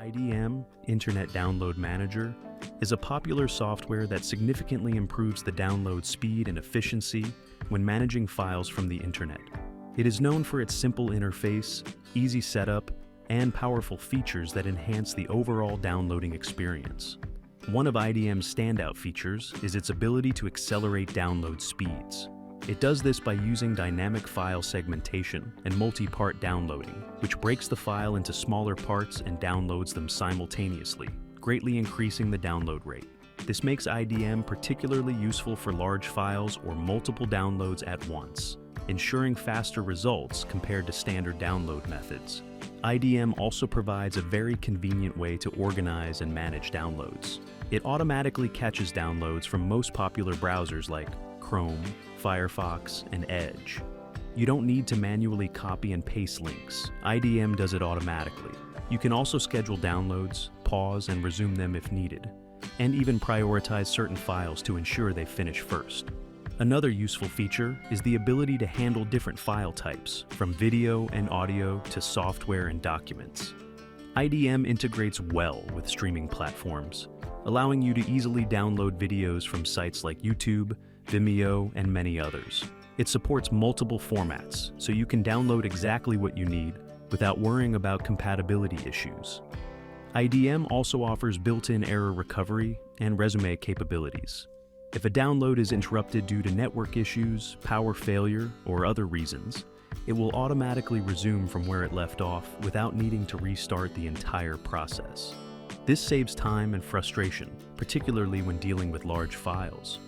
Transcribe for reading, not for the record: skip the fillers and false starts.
IDM, Internet Download Manager, is a popular software that significantly improves the download speed and efficiency when managing files from the internet. It is known for its simple interface, easy setup, and powerful features that enhance the overall downloading experience. One of IDM's standout features is its ability to accelerate download speeds. It does this by using dynamic file segmentation and multi-part downloading, which breaks the file into smaller parts and downloads them simultaneously, greatly increasing the download rate. This makes IDM particularly useful for large files or multiple downloads at once, ensuring faster results compared to standard download methods. IDM also provides a very convenient way to organize and manage downloads. It automatically catches downloads from most popular browsers like Chrome, Firefox, and Edge. You don't need to manually copy and paste links. IDM does it automatically. You can also schedule downloads, pause and resume them if needed, and even prioritize certain files to ensure they finish first. Another useful feature is the ability to handle different file types, from video and audio to software and documents. IDM integrates well with streaming platforms, allowing you to easily download videos from sites like YouTube, Vimeo, and many others. It supports multiple formats, so you can download exactly what you need without worrying about compatibility issues. IDM also offers built-in error recovery and resume capabilities. If a download is interrupted due to network issues, power failure, or other reasons, it will automatically resume from where it left off without needing to restart the entire process. This saves time and frustration, particularly when dealing with large files.